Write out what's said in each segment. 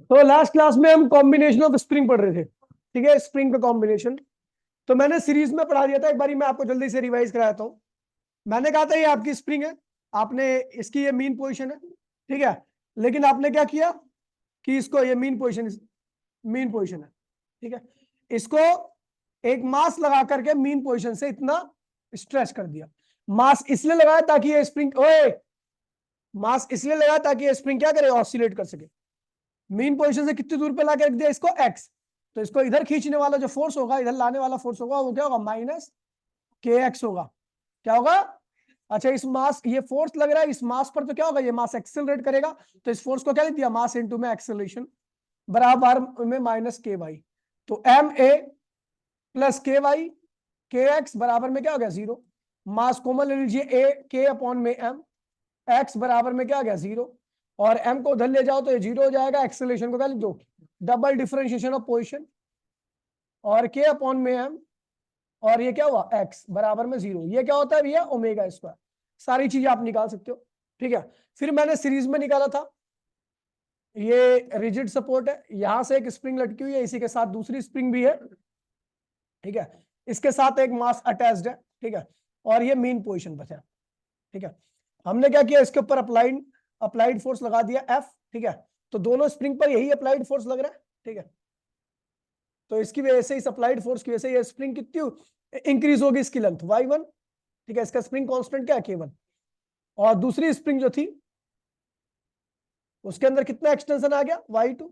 तो last class में हम कॉम्बिनेशन ऑफ स्प्रिंग पढ़ रहे थे, ठीक है, स्प्रिंग का कॉम्बिनेशन। तो मैंने सीरीज में पढ़ा दिया था, एक बारी मैं आपको जल्दी से रिवाइज कराता हूँ। मैंने कहा था ये आपकी स्प्रिंग है, आपने इसकी ये मीन पोजीशन है, ठीक है, लेकिन आपने क्या किया कि इसको ये मीन पोजीशन है, ठीक है, इसको एक मास लगा करके मीन पोजीशन से इतना स्ट्रेच कर दिया। मास इसलिए लगाया ताकि ये स्प्रिंग, ओए, मास इसलिए लगाया ताकि ये स्प्रिंग क्या करे, ऑसिलेट कर सके। मीन पोजीशन से कितनी दूर पे ला के रख दिया इसको, एक्स। तो इसको इधर खींचने वाला जो फोर्स होगा, इधर लाने वाला फोर्स होगा, वो क्या होगा, माइनस के एक्स होगा। क्या होगा, अच्छा, इस मास, ये फोर्स लग रहा है इस मास पर, तो क्या होगा, ये मास एक्सेलरेट करेगा। तो इस फोर्स को क्या लिख दिया, मास इनटू में एक्सेलरेशन बराबर में माइनस के वाई। तो एम ए प्लस के वाई के एक्स बराबर में क्या हो गया, जीरो। मास कॉमन ले लीजिए, ए के अपॉन में एम, एक्स बराबर में क्या आ गया, जीरो। और एम को उधर ले जाओ तो ये जीरो हो जाएगा। एक्सेलरेशन को क्या लिख दो, डबल डिफरेंशिएशन ऑफ पोजीशन, और के अपॉन में एम, और ये क्या हुआ, एक्स बराबर में जीरो। ये क्या होता है भैया, ओमेगा स्क्वायर। सारी चीजें आप निकाल सकते हो, ठीक है। फिर मैंने सीरीज में निकाला था, ये रिजिड सपोर्ट है, यहां से एक स्प्रिंग लटकी हुई है, इसी के साथ दूसरी स्प्रिंग भी है, ठीक है, इसके साथ एक मास अटैच्ड है, ठीक है, और ये मेन पोजीशन पर है, ठीक है। हमने क्या किया, इसके ऊपर अप्लाइड फोर्स लगा दिया एफ, ठीक है। तो दोनों स्प्रिंग पर यही अप्लाइड फोर्स लग रहा है, ठीक है। तो इसकी वजह से, इस अप्लाइड फोर्स की वजह से ये स्प्रिंग कितनी इंक्रीज होगी, इसकी लेंथ y1, ठीक है, इसका स्प्रिंग कांस्टेंट क्या है, k1। और दूसरी स्प्रिंग जो थी उसके अंदर कितना एक्सटेंशन आ गया, y2,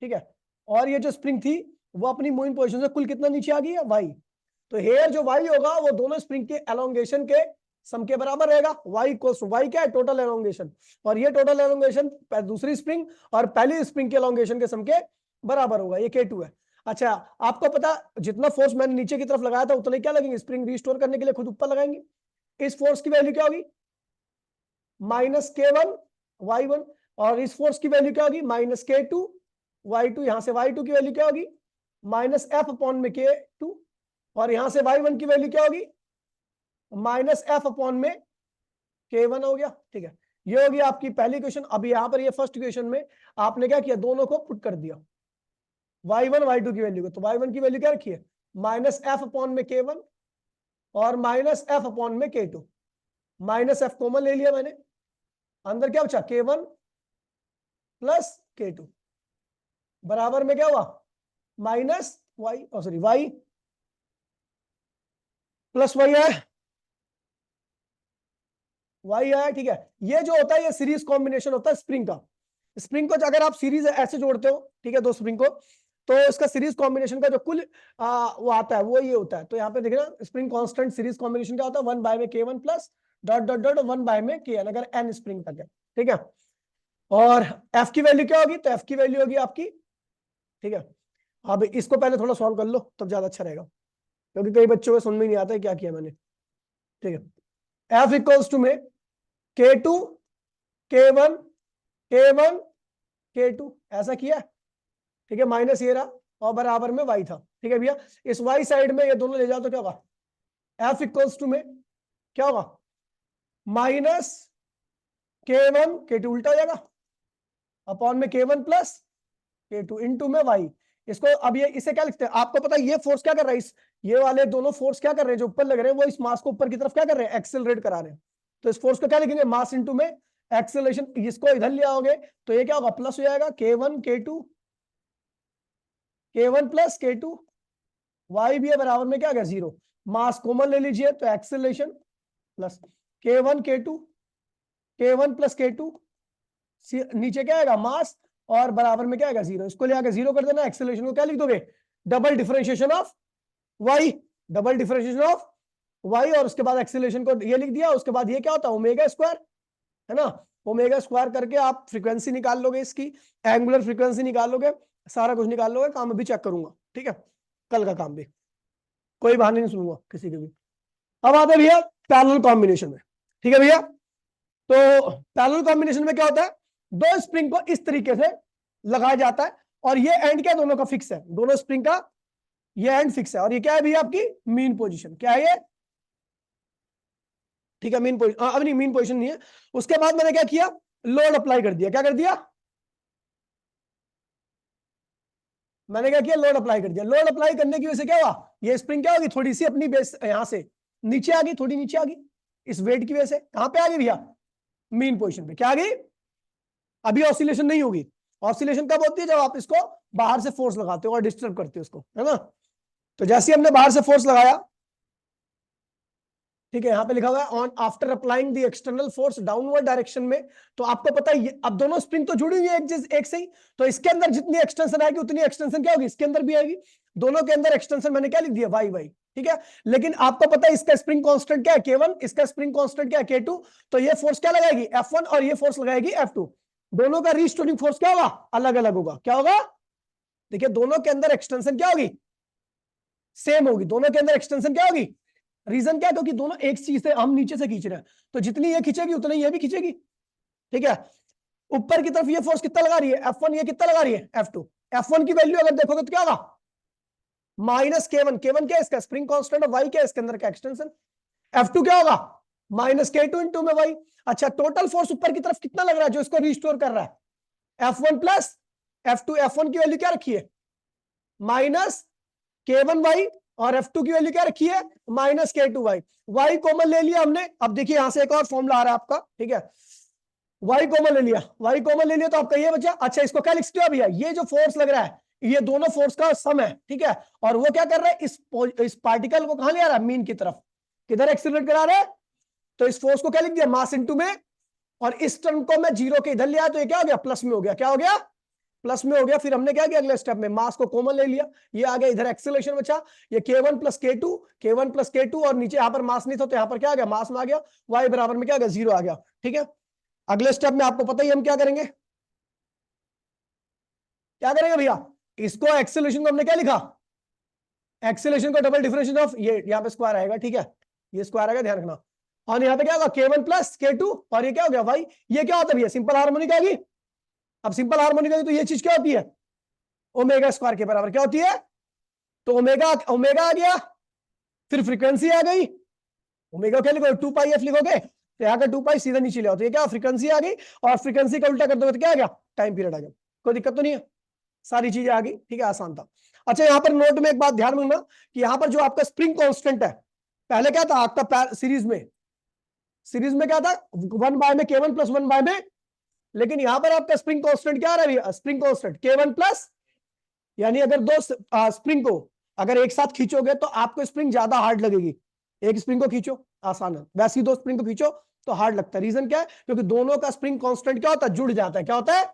ठीक है। और ये जो स्प्रिंग थी वो अपनी मूविंग पोजीशन से कुल कितना नीचे आ गई है, y। तो हेयर जो y होगा वो दोनों स्प्रिंग के एलोंगेशन के सम के बराबर रहेगा। y इक्वल्स टू, y क्या है, टोटल एलोंगेशन, और ये टोटल एलोंगेशन दूसरी स्प्रिंग और पहली स्प्रिंग के एलोंगेशन के सम के बराबर होगा, ये k2 है। अच्छा, आपको पता, जितना फोर्स मैंने नीचे की तरफ लगाया था उतने क्या लगेंगे, स्प्रिंग रिस्टोर करने के लिए खुद ऊपर लगाएंगे। इस फोर्स की वैल्यू क्या होगी, माइनस k1 y1, और इस फोर्स की वैल्यू क्या होगी, माइनस k2 y2। यहां से y2 की वैल्यू क्या होगी, माइनस एफ अपॉन में k2, और यहां से y1 की वैल्यू क्या होगी, माइनस एफ अपॉन में k1 हो गया, ठीक है। ये होगी आपकी पहली क्वेश्चन। अब यहां पर ये फर्स्ट क्वेश्चन में आपने क्या किया, दोनों को पुट कर दिया, y1 y2 की वैल्यू को। तो y1 की वैल्यू क्या रखी है, माइनस एफ अपॉन में k1 और माइनस एफ अपॉन में k2। माइनस एफ कॉमन ले लिया मैंने, अंदर क्या बचा, k1 प्लस k2 बराबर में क्या हुआ, minus y, sorry, y plus y है, वाई आया, ठीक है। ये जो होता है ये सीरीज कॉम्बिनेशन होता है स्प्रिंग का। स्प्रिंग को अगर आप सीरीज ऐसे जोड़ते हो, ठीक है, दो स्प्रिंग को, तो इसका सीरीज कॉम्बिनेशन का जो कुल वो आता है वो ये होता है। तो यहाँ पे देखना, स्प्रिंग कांस्टेंट सीरीज कॉम्बिनेशन क्या होता है, 1 बाय में k1 plus dot dot dot 1 by में kn, अगर n स्प्रिंग तक है, ठीक है। और f की वैल्यू क्या होगी, तो f की वैल्यू होगी आपकी, ठीक है। अब इसको पहले थोड़ा सॉल्व कर लो तब ज्यादा अच्छा रहेगा, क्योंकि कई बच्चों को समझ में नहीं आता है क्या किया मैंने, ठीक है। f इक्वल्स टू में k2 k1 k1 k2 ऐसा किया, ठीक है, माइनस ये रहा और बराबर में y था, ठीक है भैया। इस y साइड में ये दोनों ले जाओ तो क्या होगा, f इक्वल्स टू में क्या होगा, माइनस k1 k2 उल्टा हो जाएगा, अपॉन में k1 प्लस k2 इनटू में y। इसको अब ये इसे क्या लिखते हैं, आपको पता है ये फोर्स क्या कर रहा है, इस ये वाले दोनों फोर्स क्या कर रहे हैं, जो ऊपर लग रहे हैं वो इस मास को ऊपर की तरफ क्या कर रहे हैं, एक्सेलरेट करा रहे हैं। तो इस फोर्स को क्या लिखेंगे, मास इनटू में एक्सेलरेशन। इसको इधर ले आओगे तो ये क्या होगा, प्लस हो जाएगा, k1 k2 k1 plus k2, y भी है बराबर में क्या आ गया, जीरो। मास कॉमन ले लीजिए तो acceleration plus k1 k2 k1 plus k2, नीचे क्या आएगा, मास, और बराबर में क्या आएगा, जीरो। इसको ले आके जीरो कर देना। एक्सेलरेशन को क्या लिख दोगे, double differentiation of y, double differentiation of y, और उसके बाद एक्सेलरेशन को ये लिख दिया। उसके बाद ये क्या होता है, ओमेगा स्क्वायर, है ना। ओमेगा स्क्वायर करके आप फ्रीक्वेंसी निकाल लोगे, इसकी एंगुलर फ्रीक्वेंसी निकाल लोगे, सारा कुछ निकाल लोगे। काम भी चेक करूंगा, ठीक है, कल का काम भी, कोई बहाने नहीं सुनूंगा किसी के भी। अब आते भैया पैरेलल कॉम्बिनेशन में, ठीक है भैया। तो पैरेलल कॉम्बिनेशन में क्या होता है, दो स्प्रिंग को इस तरीके से लगाया जाता है, और ये एंड क्या दोनों का फिक्स है, दोनों स्प्रिंग का ये एंड फिक्स है। और ये क्या है भैया, आपकी मीन पोजीशन क्या है, ये ठीक है, मीन पोजीशन, अब नहीं मीन पोजीशन नहीं है। उसके बाद मैंने क्या किया, लोड अप्लाई कर दिया। क्या कर दिया मैंने, क्या किया, लोड अप्लाई कर दिया। लोड अप्लाई करने की वजह से क्या हुआ, ये स्प्रिंग क्या होगी, थोड़ी सी अपनी बेस यहां से नीचे आ गई, थोड़ी नीचे आ गई इस वेट की वजह से। कहां पे आ गई भैया, मीन पोजीशन पे। क्या आ गई, अभी ऑसिलेशन नहीं होगी। ऑसिलेशन कब होती है, जब आप इसको बाहर से फोर्स लगाते हो और डिस्टर्ब करते हो इसको, है ना। तो जैसे हमने बाहर से फोर्स लगाया, ठीक है, यहां पे लिखा हुआ है on after applying the external force downward direction में। तो आपको पता है अब दोनों स्प्रिंग तो जुड़ी हुई है एक से ही, तो इसके अंदर जितनी एक्सटेंशन आएगी उतनी एक्सटेंशन क्या होगी, इसके अंदर भी आएगी। दोनों के अंदर एक्सटेंशन मैंने क्या लिख दिया, वाई वाई, ठीक है। लेकिन आपको पता है इसका स्प्रिंग कांस्टेंट क्या है, K1, इसका स्प्रिंग कांस्टेंट क्या है, K2। तो ये फोर्स क्या लगाएगी, F1, और ये फोर्स लगाएगी F2। दोनों का रीस्टोरिंग फोर्स क्या होगा, अलग अलग होगा। क्या होगा, देखिए दोनों के अंदर एक्सटेंशन क्या होगी, सेम होगी। दोनों के अंदर एक्सटेंशन क्या होगी, रीजन क्या है, क्योंकि दोनों एक चीज से हम नीचे से खींच रहे हैं, तो जितनी ये खींचेगी उतनी ये भी खींचेगी, ठीक है। ऊपर की तरफ ये फोर्स कितना लगा रही है, F1, ये कितना लगा रही है, F2। F1 की वैल्यू अगर देखोगे तो क्या होगा, माइनस K1। K1 क्या है, इसका स्प्रिंग कांस्टेंट, और Y क्या है, इसके अंदर का एक्सटेंशन। F2 क्या होगा, माइनस K2 इंटू में Y। अच्छा, टोटल फोर्स ऊपर की तरफ कितना लग रहा है जो इसको रिस्टोर कर रहा है, F1 प्लस F2। F1 की वैल्यू क्या रखी है, माइनस K1Y, और F2 की वैल्यू क्या रखी है, माइनस K2Y। Y कॉमन ले लिया हमने। अब देखिए यहां से एक और फॉर्मूला आ रहा है आपका, ठीक है। Y कॉमन ले लिया, Y कॉमन ले लिया तो आपका ये बचा। अच्छा, इसको क्या लिख सकते हो भैया, ये जो फोर्स लग रहा है ये दोनों फोर्स का सम है, ठीक है। और वो क्या कर रहा है, इस पार्टिकल को कहां ले आ रहा है, मीन की तरफ, किधर एक्सीलरेट करा रहा है। तो इस फोर्स को क्या लिख दिया, मास इनटू में, और इस टर्म को मैं जीरो के इधर ले आया तो ये क्या हो गया, प्लस में हो गया। क्या हो गया, प्लस में हो गया। फिर हमने क्या किया, अगले स्टेप में मास को कॉमन ले लिया, ये आ गया इधर एक्सेलरेशन बचा, ये K1 plus K2, K1 plus K2, और नीचे यहां पर मास नहीं था तो यहां पर क्या आ गया, मास में आ गया, y बराबर में क्या आ गया, जीरो आ गया, ठीक है। अगले स्टेप में आपको पता ही हम क्या करेंगे, क्या करेंगे भैया, इसको एक्सेलरेशन को हमने क्या लिखा, एक्सेलरेशन को डबल डिफरेंशिएशन ऑफ, ये यहाँ पे स्क्वायर आएगा, ठीक है, ये स्क्वायर आएगा, ध्यान रखना। और यहाँ पे क्या होगा, K1 प्लस K2, और ये क्या हो गया, y। ये क्या होता है भैया, सिंपल हार्मोनिक आएगी। अब सिंपल हार्मोनिक आएगी तो ये चीज क्या होती है, ओमेगा स्क्वायर के बराबर क्या होती है, तो ओमेगा ओमेगा आ गया, फिर फ्रीक्वेंसी आ गई, ओमेगा क्या लिखोगे, 2πf लिखोगे, तो यहाँ का 2π सीधा नीचे ले आओ, तो ये क्या, फ्रीक्वेंसी आ गई, और फ्रीक्वेंसी का उल्टा कर दोगे तो क्या आ गया, टाइम पीरियड आ गया। कोई दिक्कत तो नहीं है, सारी चीजें आ गई, ठीक है, आसान था। अच्छा, यहाँ पर नोट में एक बात ध्यान रखना कि यहाँ पर जो आपका स्प्रिंग कांस्टेंट है, पहले क्या था आपका सीरीज में क्या था, 1 बाय में K1 प्लस 1 बाय में, लेकिन यहां पर आपका स्प्रिंग कांस्टेंट क्या आ रहा है, स्प्रिंग कांस्टेंट K1 प्लस, यानी अगर दो स्प्रिंग को अगर एक साथ खींचोगे तो आपको स्प्रिंग ज्यादा हार्ड लगेगी। एक स्प्रिंग को खींचो आसान है, वैसे ही दो स्प्रिंग को खींचो तो हार्ड लगता है। रीजन क्या है, क्योंकि दोनों का स्प्रिंग कांस्टेंट क्या होता है, जुड़ जाता है। क्या होता है,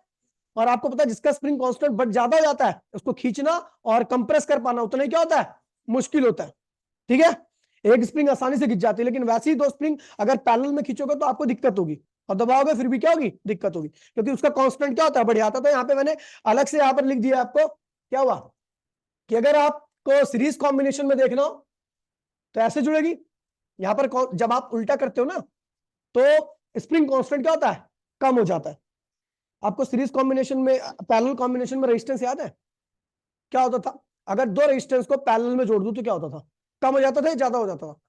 और आपको पता है जिसका स्प्रिंग कांस्टेंट बट ज्यादा हो जाता है उसको खींचना और कंप्रेस कर पाना उतना ही क्या होता है, मुश्किल होता है, ठीक है। एक स्प्रिंग आसानी से खींच जाती है, लेकिन वैसे ही दो स्प्रिंग अगर पैरेलल में खींचोगे तो आपको दिक्कत होगी, और दबाओगे फिर भी क्या होगी, दिक्कत होगी, क्योंकि उसका कांस्टेंट क्या होता है, बढ़ जाता है। तो यहाँ पे मैंने अलग से यहाँ पर लिख दिया आपको, क्या हुआ कि अगर आपको सीरीज कॉम्बिनेशन में देखना हो तो ऐसे जुड़ेगी। यहां पर जब आप उल्टा करते हो ना तो स्प्रिंग कांस्टेंट क्या होता है, कम हो जाता है। आपको सीरीज कॉम्बिनेशन में, पैरेलल कॉम्बिनेशन में रेजिस्टेंस याद है, क्या होता था, अगर दो रेजिस्टेंस को पैरेलल में जोड़ दूं तो क्या होता था, कम हो जाता था या ज्यादा हो जाता था।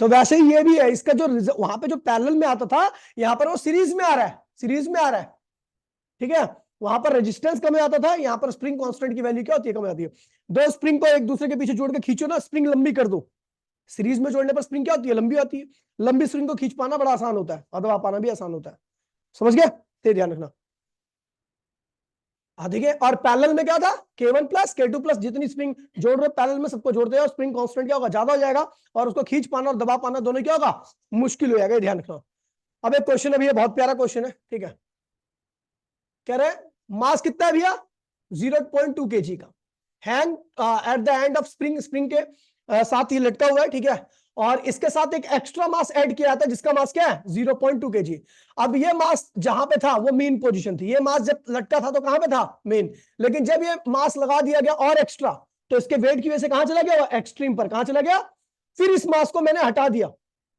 तो वैसे ही ये भी है, इसका जो वहां पे जो पैरेलल में आता था यहां पर वो सीरीज में आ रहा है, सीरीज में आ रहा है, ठीक है। वहां पर रेजिस्टेंस कम आता था, यहां पर स्प्रिंग कांस्टेंट की वैल्यू क्या होती है, कम आती है। दो स्प्रिंग को एक दूसरे के पीछे जोड़ के खींचो ना, स्प्रिंग लंबी कर दो, सीरीज में जोड़ने पर स्प्रिंग क्या होती है, लंबी आती है। लंबी स्प्रिंग को खींच पाना बड़ा आसान होता है, और दबा पाना भी आसान होता है, समझ गया, ते ध्यान रखना। हाँ देखिए, और पैरेलल में क्या था, K1 प्लस K2 प्लस, जितनी स्प्रिंग जोड़ रहे हो पैरेलल में सबको जोड़ते हैं, स्प्रिंग कांस्टेंट क्या होगा, ज्यादा हो जाएगा, और उसको खींच पाना और दबा पाना दोनों क्या होगा, मुश्किल हो जाएगा, ध्यान रखना। अब एक क्वेश्चन है भैया, बहुत प्यारा क्वेश्चन है, ठीक है। कह रहे मास कितना है भैया, 0.2 kg का, hang at the end of spring के साथ ही लटका हुआ है, ठीक है। और इसके साथ एक एक्स्ट्रा मास ऐड किया जाता है जिसका मास क्या है, 0.2 kg। अब ये मास जहां पे था वो मेन पोजीशन थी, ये मास जब लटका था तो कहां पे था, मेन। लेकिन जब ये मास लगा दिया गया और एक्स्ट्रा, तो इसके वेट की वजह से कहां चला गया, एक्सट्रीम पर कहां चला गया। फिर इस मास को मैंने हटा दिया,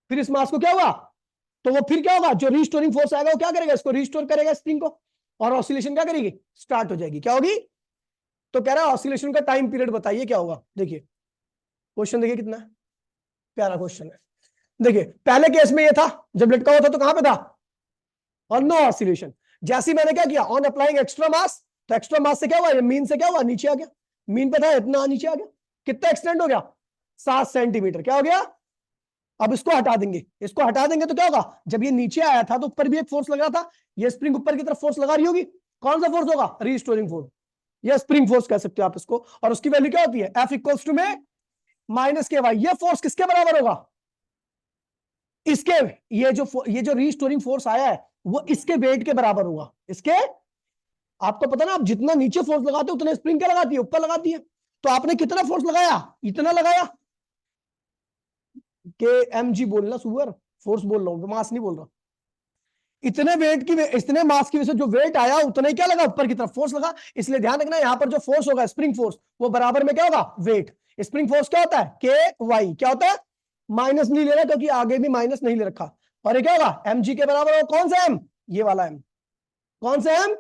फिर इस मास को क्या हुआ, तो वो फिर क्या होगा, जो रिस्टोरिंग फोर्स आएगा वो क्या करेगा, इसको रिस्टोर करेगा स्प्रिंग को, और ऑसिलेशन क्या करेगी, स्टार्ट हो जाएगी। क्या होगी, तो कह रहा है ऑसिलेशन का टाइम पीरियड बताइए क्या होगा। देखिए क्वेश्चन देखिए कितना प्यारा क्वेश्चन है। देखिए पहले केस में ये था, जब लटका हुआ था तो कहां पे था, और नो ऑसिलेशन। जैसे ही मैंने क्या किया, ऑन अप्लाइंग एक्स्ट्रा मास, तो एक्स्ट्रा मास से क्या हुआ, ये मीन से क्या हुआ, नीचे आ गया। मीन पे था इतना, नीचे आ गया, कितना एक्सटेंड हो गया, 7 सेंटीमीटर। क्या हो गया, अब इसको हटा देंगे, इसको हटा देंगे तो क्या होगा, जब ये नीचे आया था तो ऊपर भी एक फोर्स लग रहा था, ये स्प्रिंग ऊपर की तरफ फोर्स लगा रही होगी, कौन सा फोर्स होगा, रीस्टोरिंग फोर्स, या स्प्रिंग फोर्स कह सकते हो आप इसको। और उसकी वैल्यू क्या होती है, एफ इक्वल्स टू में माइनस के वाई। ये फोर्स किसके बराबर होगा, इसके, ये जो रीस्टोरिंग फोर्स आया है वो इसके वेट के बराबर होगा, इसके। आपको पता ना, आप जितना नीचे फोर्स लगाते हो उतना स्प्रिंग क्या लगाती है, ऊपर लगाती है। तो आपने कितना फोर्स लगाया, इतना लगाया, के एम जी बोलना सुअर, फोर्स बोल रहा हूं, मास नहीं बोल रहा। इतने वेट की, इतने मास की वजह से जो वेट आया उतना ही क्या लगा, ऊपर की तरफ फोर्स लगा। इसलिए ध्यान रखना, यहां पर जो फोर्स होगा स्प्रिंग फोर्स, वो बराबर में क्या होगा, वेट। स्प्रिंग फोर्स क्या होता है, के वाई, क्या होता है, माइनस नहीं ले रहा क्योंकि आगे भी माइनस नहीं ले रखा। और ये क्या होगा, एम जी के बराबर होगा, कौन सा एम, ये वाला एम, कौन सा एम,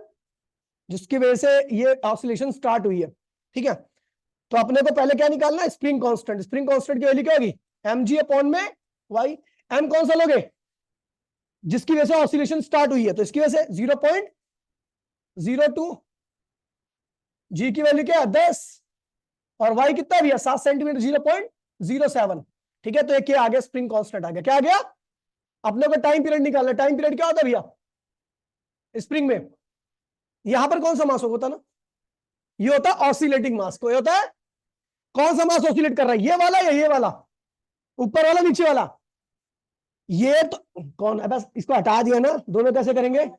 जिसकी वजह से ये ऑसिलेशन स्टार्ट हुई है। ठीक है, तो अपने को पहले क्या निकालना है, स्प्रिंग कांस्टेंट। स्प्रिंग कांस्टेंट की वैल्यू क्या होगी, एम जी अपॉन में वाई। एम कौन सा लोगे, जिसकी वजह से ऑसिलेशन स्टार्ट हुई है, तो इसकी वजह से 0.02, जी की वैल्यू क्या है 10, और वाई कितना भी है 7 सेंटीमीटर, 0.07। ठीक है, तो एक आ गया स्प्रिंग कांस्टेंट आ गया। क्या आ गया, अपने को टाइम पीरियड निकालना। टाइम पीरियड क्या होता है भैया स्प्रिंग में, यहां पर कौन सा मास होता है ना, ये होता है ऑसिलेटिंग मास। को होता है, कौन सा मास ऑसिलेट कर रहा है, ये वाला या ये वाला, ऊपर वाला नीचे वाला, ये तो कौन है, बस इसको हटा दिया ना, दोनों कैसे करेंगे,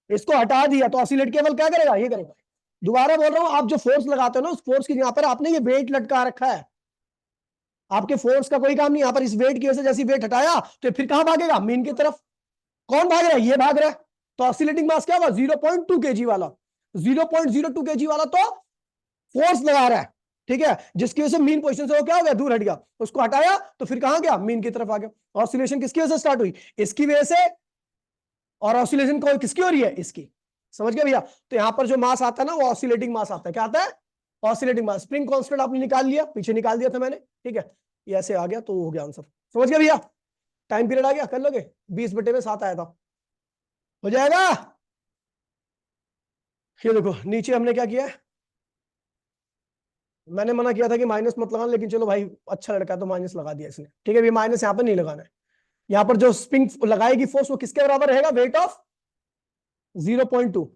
इसको हटा दिया तो ऑसिलेट केवल क्या करेगा, ये करेगा। दोबारा बोल रहा हूं, आप जो फोर्स लगाते हो ना, उस फोर्स की जगह पर आपने ये वेट लटका रखा है, आपके फोर्स का कोई काम नहीं। यहां पर इस वेट की वजह से जैसे वेट हटाया तो फिर कहां भागेगा, मीन की तरफ। कौन भाग रहा है, ये भाग रहा है। तो ऑसिलेटिंग मास क्या हुआ, 0.2 kg वाला, 0.02 kg वाला तो फोर्स लगा रहा है। ठीक है, जिसकी वजह से मीन पोजीशन से वो क्या हो गया, दूर हट गया। उसको हटाया तो फिर कहां गया, मीन की तरफ आ गया। ऑसिलेशन किसकी वजह से स्टार्ट हुई, इसकी वजह से। और ऑसिलेशन को किसकी हो रही है, इसकी। समझ गए भैया। तो यहां पर जो मास आता है ना, वो ऑसिलेटिंग मास आता है। क्या आता है, ऑसिलेटिंग मास। स्प्रिंग कांस्टेंट आपने निकाल लिया, पीछे निकाल दिया था मैंने। ठीक है, ये ऐसे आ गया तो हो गया आंसर। समझ गए भैया, टाइम पीरियड आ गया, कर लोगे, 20/7 आया था, हो जाएगा। ये देखो नीचे हमने क्या किया है, मैंने मना किया था कि माइनस मत लगाना, लेकिन चलो भाई अच्छा लड़का है तो माइनस लगा दिया इसने। ठीक है, माइनस यहाँ पर नहीं लगाना है। यहाँ पर जो स्प्रिंग लगाएगी फोर्स वो किसके बराबर रहेगा, वेट ऑफ 0.2।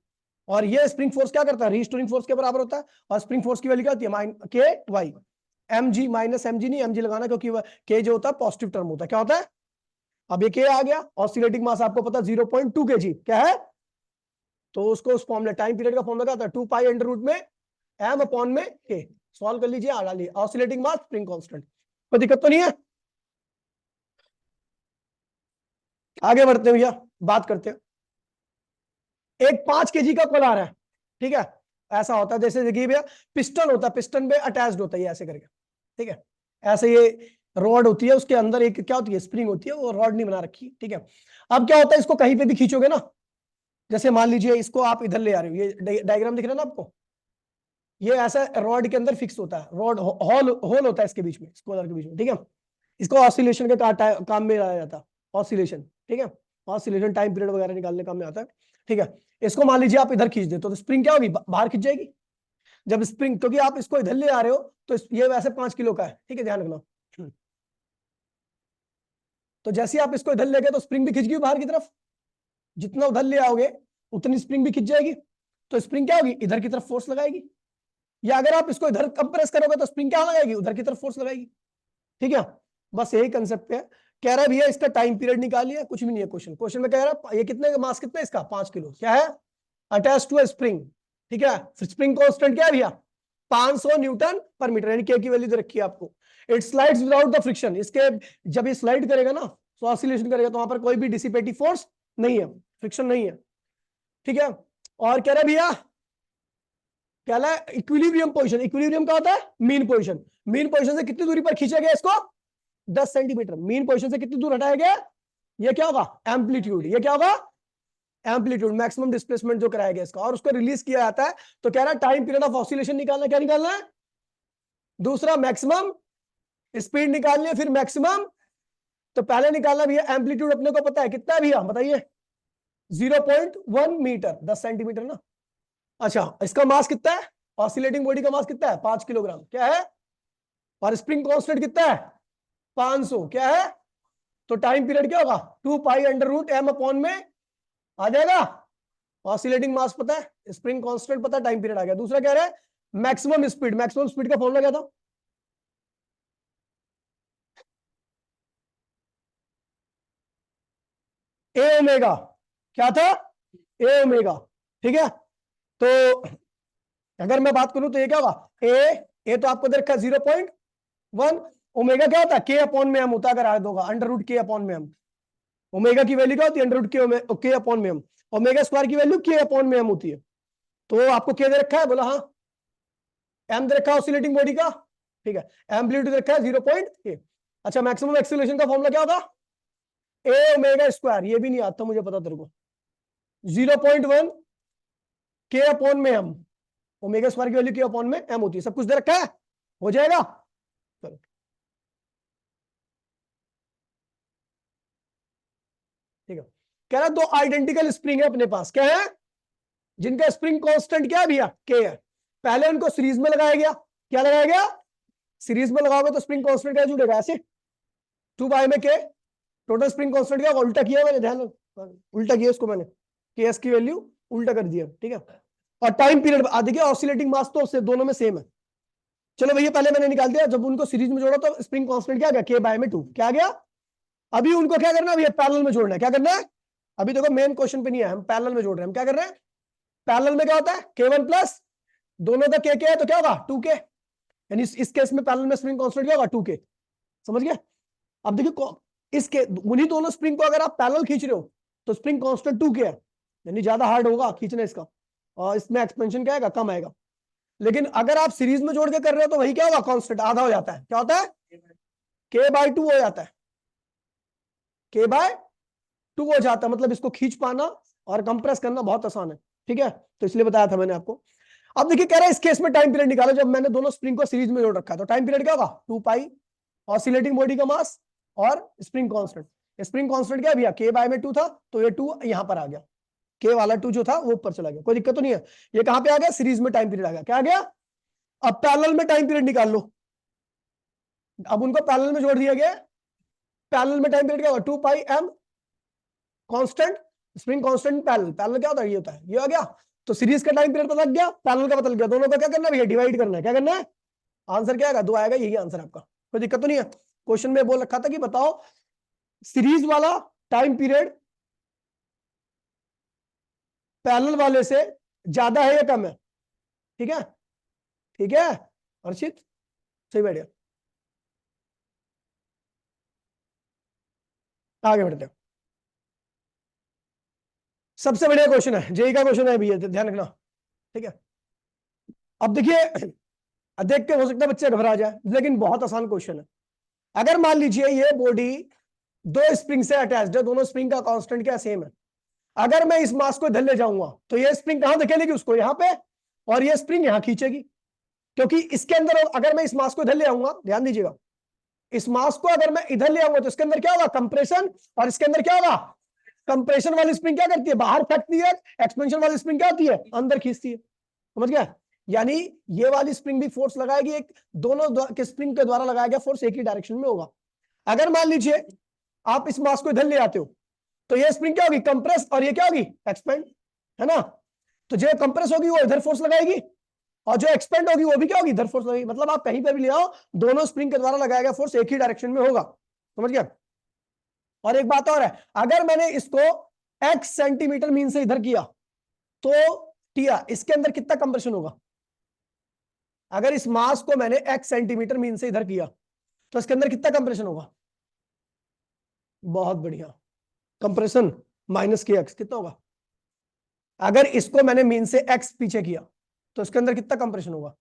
और ये स्प्रिंग फोर्स क्या करता है, रीस्टोरिंग फोर्स के बराबर होता है। और स्प्रिंग फोर्स की वैल्यू क्या होती है, के y. M g minus m g नहीं, एम जी लगाना क्योंकि के जो होता है पॉजिटिव टर्म होता है। क्या होता है, अब ये के आ गया। ऑसिलेटिंग मास आपको पता 0.2 kg क्या है, तो उसको उस फॉर्मूला, टाइम पीरियड का फॉर्मूला क्या होता है, 2 पाई अंडर रूट में एम अपॉन में के। सॉल्व कर लीजिए, आ डालिए ऑसिलेटिंग मास स्प्रिंग कांस्टेंट। कोई दिक्कत तो नहीं है, आगे बढ़ते हैं भैया, बात करते हैं। एक 5 kg का कोल आ रहा है। ठीक है, ऐसा होता है जैसे देखिए भैया, पिस्टन होता है, पिस्टन पे अटैच्ड होता है ये ऐसे करके। ठीक है, ऐसे ये रॉड होती है, उसके अंदर एक क्या होती है, स्प्रिंग होती है, वो रॉड नहीं बना रखी। ठीक है, अब क्या होता है, इसको कहीं पे भी खींचोगे ना, जैसे मान लीजिए इसको आप इधर ले आ रहे हो, ये डायग्राम दिख रहा है ना आपको, ये ऐसा रॉड के अंदर फिक्स होता है, रॉड होल होल होता है इसके बीच में, स्कोलर के बीच में। ठीक है, इसको ऑसिलेशन के काम में लाया जाता है, ऑसिलेशन। ठीक है, ऑसिलेशन टाइम पीरियड वगैरह निकालने काम में आता है। ठीक है, इसको मान लीजिए आप इधर खींच दे तो स्प्रिंग क्या होगी, बाहर खींच जाएगी। जब स्प्रिंग, क्योंकि आप इसको इधर ले आ रहे हो, तो ये वैसे 5 किलो का है। ठीक है, ध्यान रखना। तो जैसे आप इसको इधर ले गए तो स्प्रिंग भी खिंच गई बाहर की तरफ, जितना उधर ले आओगे उतनी स्प्रिंग भी खिंच जाएगी। तो स्प्रिंग क्या होगी, इधर की तरफ फोर्स लगाएगी। या अगर आप इसको इधर कंप्रेस करोगे तो स्प्रिंग क्या लगाएगी, उधर की तरफ फोर्स लगाएगी। ठीक है, बस यही कंसेप्ट है। कह रहा है भैया इसका टाइम पीरियड निकालिए, कुछ भी नहीं है क्वेश्चन। क्वेश्चन में कह रहा है ये कितने मास, कितना इसका 5 किलो, क्या है, अटैच टू ए स्प्रिंग। ठीक है, स्प्रिंग कांस्टेंट क्या है भैया, 500 न्यूटन पर मीटर, यानी के की वैल्यू दे रखी है आपको। It slides without the friction, इसके जब ये स्लाइड करेगा ना, तो ऑसिलेशन करेगा, तो वहां पर कोई भी डिसिपेटिव फोर्स नहीं है, फ्रिक्शन नहीं है। ठीक है, और कह रहा है भैया, क्या है इक्विलिब्रियम पोजीशन। इक्विलिब्रियम क्या होता है, मीन पोजीशन। मीन पोजीशन से कितनी दूरी पर खींचा गया इसको, 10 सेंटीमीटर। मीन पोजीशन से कितनी दूर हटाया गया, ये क्या होगा, एम्पलीट्यूड। ये क्या होगा, एम्पलीट्यूड, मैक्सिमम डिस्प्लेसमेंट जो कराया गया इसका, और उसको रिलीज किया जाता है। तो कह रहा है टाइम पीरियड ऑफ ऑसिलेशन निकालना, क्या निकालना है, दूसरा मैक्सिमम स्पीड निकालनी है, फिर मैक्सिमम तो पहले निकालना भैया एम्पलीट्यूड अपने को पता है कितना है भैया, बताइए 0.1 मीटर, 10 सेंटीमीटर ना। अच्छा, इसका मास कितना है, ऑसिलेटिंग बॉडी का मास कितना है, 5 किलोग्राम, क्या है, और स्प्रिंग कांस्टेंट कितना है, 500, क्या है, तो टाइम पीरियड क्या होगा, 2 pi under root m upon में आ जाएगा, ऑसिलेटिंग मास पता है, स्प्रिंग कांस्टेंट पता है, टाइम पीरियड आ गया। दूसरा क्या है, मैक्सिमम स्पीड, मैक्सिमम स्पीड का फॉर्मूला क्या था, ए ओमेगा, क्या था, ए ओमेगा, ठीक है। तो अगर मैं बात करूं तो ये क्या होगा, ए तो आपको दे रखा है 0.1, ओमेगा क्या होता है, के अपॉन में एम होता है, अगर आ होगा अंडर रूट के अपॉन में एम, ओमेगा की वैल्यू क्या होती है, अंडर रूट के अपॉन में एम, ओमेगा स्क्वायर की वैल्यू के अपॉन में एम होती है। तो आपको क्या दे रखा है, बोला हाँ, एम दे रखा है ऑसिलेटिंग बॉडी का, ठीक है, एम्पलीट्यूड दे रखा है 0.8। अच्छा, मैक्सिमम एक्सीलरेशन का फॉर्मूला क्या होगा, ए ओमेगा स्क्वायर, ये भी नहीं आता मुझे पता तेरे को, 0.1 के अपॉन में एम, ओमेगा स्क्वायर की वैल्यू के अपॉन में एम होती है, सब कुछ दे रखा है, हो जाएगा। चलो ठीक है, कह रहा दो आइडेंटिकल स्प्रिंग है अपने पास, क्या है, जिनका स्प्रिंग कांस्टेंट क्या है भैया, के है। पहले उनको सीरीज में लगाया गया, क्या लगाया गया, सीरीज में लगाओगे तो स्प्रिंग कांस्टेंट क्या जुड़ेगा, ऐसे 2 बाय में के, टोटल स्प्रिंग कांस्टेंट क्या, उल्टा किया मैंने, ध्यान उल्टा किया इसको मैंने, के एस की वैल्यू उल्टा कर दिया, ठीक है। और टाइम पीरियड देखिए, ऑसिलेटिंग मास तो उससे दोनों में सेम है। चलो भैया, पहले मैंने निकाल दिया, जब उनको सीरीज में जोड़ा तो स्प्रिंग कांस्टेंट क्या आ गया, के बाय में 2, क्या आ गया। अभी उनको क्या करना है भैया, पैरेलल में जोड़ना है, क्या करना है, अभी देखो मेन क्वेश्चन पे नहीं है, हम पैरेलल में जोड़ रहे हैं, हम क्या कर रहे हैं, पैरेलल में क्या होता है, k1 प्लस दोनों का के है तो क्या होगा 2k, यानी इस केस में पैरेलल में स्प्रिंग कांस्टेंट क्या होगा 2k, समझ गए। अब देखिए इसके उन्हीं दोनों स्प्रिंग को अगर आप पैरेलल खींच रहे हो तो स्प्रिंग कांस्टेंट 2k है, यानी ज्यादा हार्ड होगा खींचना इसका, और इसमें एक्सपेंशन क्या आएगा, कम आएगा। लेकिन अगर आप सीरीज में जोड़ के कर रहे हो तो वही क्या होगा, कांस्टेंट आधा हो जाता है, क्या होता है, k/2 हो जाता है, k/2 हो जाता है, मतलब इसको खींच पाना और कंप्रेस करना बहुत आसान है, ठीक है। तो इसलिए बताया था मैंने आपको। अब देखिए कह रहा है इस केस में टाइम पीरियड निकालो, जब मैंने दोनों स्प्रिंग को सीरीज में जोड़ रखा है तो टाइम पीरियड क्या होगा, 2 पाई ऑसिलेटिंग बॉडी का मास और स्प्रिंग कांस्टेंट, स्प्रिंग कांस्टेंट क्या है भैया, k/2 था, तो ये 2 यहां पर आ गया, के वाला 2 जो था वो ऊपर चला गया, कोई दिक्कत तो नहीं है। ये कहां पे आ गया, सीरीज में टाइम पीरियड आ गया, क्या आ गया। अब पैरेलल में टाइम पीरियड निकाल लो, अब उनको पैरेलल में जोड़ दिया गया, पैरेलल में टाइम पीरियड क्या होगा, 2 pi M constant, spring constant parallel, parallel क्या होता है, ये होता है, ये आ गया। तो सीरीज का टाइम पीरियड पता लग गया, पैरेलल का पता लग गया, दोनों का क्या करना है भैया, डिवाइड करना है, क्या करना है, आंसर क्या आएगा, 2 आएगा, यही आंसर आपका, कोई दिक्कत तो नहीं है। क्वेश्चन में बोल रखा था कि बताओ सीरीज वाला टाइम पीरियड पैरेलल वाले से ज्यादा है या कम है, ठीक है, ठीक है अर्षित, सही बैठ गया, आगे बढ़ते हैं। सबसे बढ़िया क्वेश्चन है, जेई का क्वेश्चन है भैया, ध्यान रखना, ठीक है। अब देखिए, देख के हो सकता है बच्चे घबरा जाए, लेकिन बहुत आसान क्वेश्चन है। अगर मान लीजिए ये बॉडी दो स्प्रिंग से अटैच्ड है, दोनों स्प्रिंग का कांस्टेंट क्या सेम है, अगर मैं इस मास को इधर ले जाऊंगा तो ये स्प्रिंग कहां धकेलेगी उसको, यहां पे, और ये स्प्रिंग यहां खींचेगी, क्योंकि इसके अंदर अगर मैं इस मास को इधर ले आऊंगा, ध्यान दीजिएगा, इस मास को अगर मैं इधर ले आऊंगा तो इसके अंदर क्या होगा, कंप्रेशन, और इसके अंदर क्या होगा, कंप्रेशन वाली स्प्रिंग क्या करती है, बाहर फेंकती है, एक्सपेंशन वाली स्प्रिंग क्या होती है, अंदर खींचती है, समझ गया। यानी ये वाली स्प्रिंग भी फोर्स लगाएगी, एक दोनों के स्प्रिंग के द्वारा लगाया गया फोर्स एक ही डायरेक्शन में होगा। अगर मान लीजिए आप इस मास को इधर ले आते हो तो ये स्प्रिंग क्या होगी, कंप्रेस, और ये क्या होगी, एक्सपेंड, है ना। तो जो कंप्रेस होगी वो इधर फोर्स लगाएगी, और जो एक्सपेंड होगी वो भी क्या होगी, इधर फोर्स लगेगी, मतलब आप कहीं पर भी ले आओ दोनों स्प्रिंग के द्वारा लगाया गया फोर्स एक ही डायरेक्शन में होगा, समझ गया। और एक बात और है, अगर मैंने इसको x सेंटीमीटर मीन से इधर किया तो टिया इसके अंदर कितना कंप्रेशन होगा, अगर इस मास को मैंने x सेंटीमीटर मीन से इधर किया तो इसके अंदर कितना कंप्रेशन होगा, बहुत बढ़िया, कंप्रेशन माइनस के एक्स कितना होगा, अगर इसको मैंने मीन से x पीछे किया तो इसके अंदर कितना कंप्रेशन होगा,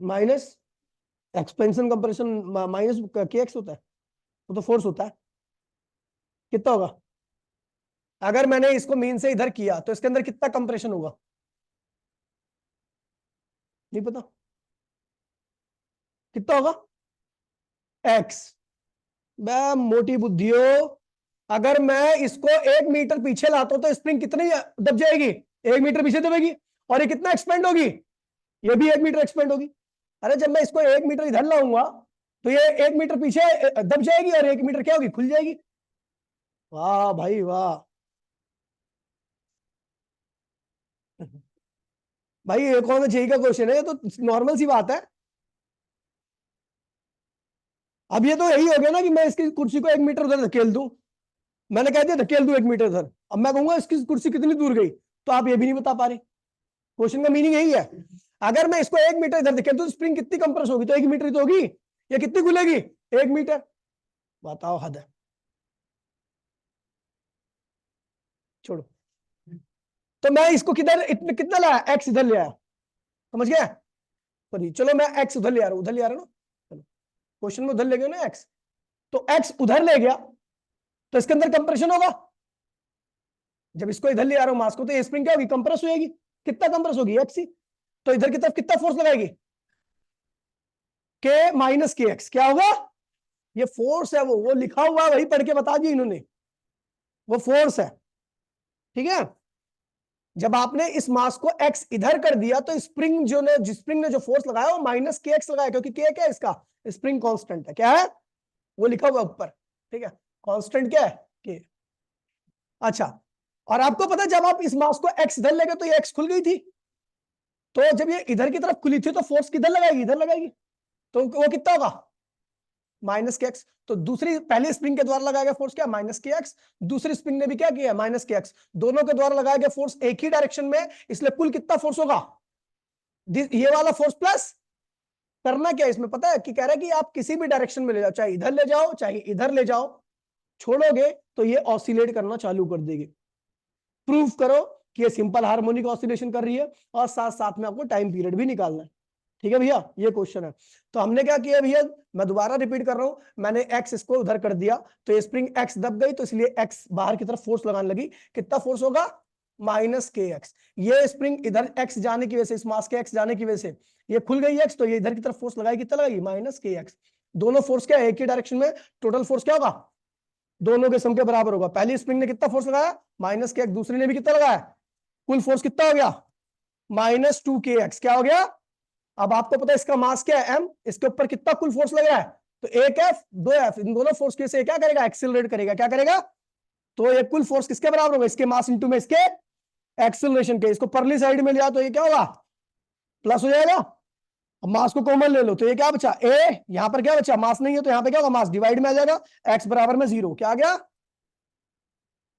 माइनस एक्सपेंशन कंप्रेशन माइनस के एक्स होता है, वो तो फोर्स होता है, कितना होगा, अगर मैंने इसको मीन से इधर किया तो इसके अंदर कितना कंप्रेशन होगा, नहीं पता कितना होगा x। मैं मोटी बुद्धि हो, अगर मैं इसको 1 मीटर पीछे लाता हूं तो स्प्रिंग कितनी दब जाएगी, 1 मीटर पीछे दबेगी, और ये कितना एक्सपेंड होगी, ये भी 1 मीटर एक्सपेंड होगी। अरे जब मैं इसको 1 मीटर इधर लाऊंगा तो ये 1 मीटर पीछे दब जाएगी और 1 मीटर क्या होगी, खुल जाएगी। वाह भाई वाह। भाई ये कौन सा जेई का क्वेश्चन है, ये तो नॉर्मल सी बात है। अब ये तो यही हो गया ना कि मैं इसकी कुर्सी को 1 मीटर उधर धकेल दूं, मैंने कह दिया धकेल दूं 1 मीटर उधर, अब मैं कहूंगा इसकी कुर्सी कितनी दूर गई, तो आप ये भी नहीं बता पा रहे। क्वेश्चन का मीनिंग यही है, अगर मैं इसको 1 मीटर इधर धकेल दूं तो स्प्रिंग कितनी कंप्रेस होगी, तो 1 मीटर ही तो होगी, ये कितनी खुलेगी 1 मीटर। बताओ हद है, छोड़ो। तो मैं इसको किधर कितना लाया, एक्स इधर ले आया, समझ गया। सॉरी चलो मैं एक्स उधर ले आ रहा हूं, उधर ले आ रहा हूं ना, चलो क्वेश्चन में उधर ले गया ना एक्स, तो एक्स उधर ले गया तो इसके अंदर कंप्रेशन होगा। जब इसको इधर ले आ रहा हूं मास को, तो ये स्प्रिंग क्या होगी, कंप्रेस होगी। कितना कंप्रेस होगी, एक्स ही। तो इधर की तरफ कितना फोर्स लगाएगी, के माइनस के एक्स, क्या होगा, ये फोर्स है, वो लिखा हुआ है, वही पढ़ के बता दिया इन्होंने, वो फोर्स है। ठीक है, जब आपने इस मास को एक्स इधर कर दिया तो स्प्रिंग स्प्रिंग ने जो फोर्स लगाया वो माइनस के एक्स लगाया, क्योंकि के क्या है इसका, स्प्रिंग कांस्टेंट है, क्या है वो लिखा हुआ ऊपर। ठीक है, कांस्टेंट क्या है, के। अच्छा, और आपको पता है जब आप इस मास को एक्स इधर ले गए तो ये एक्स खुल गई थी, तो जब ये इधर की तरफ खुली थी तो फोर्स किधर लगाएगी, इधर लगाएगी, तो वो कितना होगा माइनस के एक्स। तो दूसरी पहली स्प्रिंग के द्वारा लगाया गया फोर्स क्या, माइनस के एक्स, दूसरी स्प्रिंग ने भी क्या किया, माइनस के एक्स, दोनों के द्वारा लगाया गया फोर्स एक ही डायरेक्शन में, इसलिए कुल कितना फोर्स होगा, ये वाला फोर्स प्लस। करना क्या इसमें पता है, कि कह रहा है कि आप किसी भी डायरेक्शन में ले जाओ, चाहे इधर ले जाओ चाहे इधर ले जाओ, छोड़ोगे तो ये ऑसिलेट करना चालू कर देगी। प्रूव करो कि ये सिंपल हार्मोनिक ऑसिलेशन कर रही है, और साथ साथ में आपको टाइम पीरियड भी निकालना है। ठीक है भैया, ये क्वेश्चन है। तो हमने क्या किया भैया, मैं दोबारा रिपीट कर रहा हूं, मैंने एक्स इसको उधर कर दिया तो ये स्प्रिंग एक्स दब गई, तो इसलिए एक्स बाहर की तरफ फोर्स लगाने लगी, कितना फोर्स होगा माइनस के एक्स। ये स्प्रिंग इधर एक्स जाने की वजह से, इस मास के एक्स जाने की वजह से ये खुल गई एक्स, तो ये इधर की तरफ फोर्स लगाई, कितना लगाई माइनस के एक्स। दोनों फोर्स क्या है, एक ही डायरेक्शन में, टोटल फोर्स क्या होगा, दोनों के सम के बराबर होगा। पहली स्प्रिंग ने कितना फोर्स लगाया माइनस के एक्स, दूसरी ने भी कितना लगाया, कुल फोर्स कितना हो गया माइनस 2 kx, क्या हो गया। अब आपको पता है इसका मास क्या है m, इसके ऊपर कितना कुल फोर्स लग रहा है, तो 1f 2f, इन दोनों फोर्स के से क्या करेगा, एक्सेलरेट करेगा, क्या करेगा, तो ये कुल फोर्स किसके बराबर होगा, इसके मास इंटू में इसके एक्सेलरेशन के। इसको परली साइड में लिया तो ये क्या होगा, प्लस हो जाएगा। अब मास को कॉमन ले लो तो ये क्या बचा, a, यहां पर क्या बचा, मास नहीं है तो यहां पे क्या होगा, मास डिवाइड में आ जाएगा, x बराबर में 0, क्या आ गया।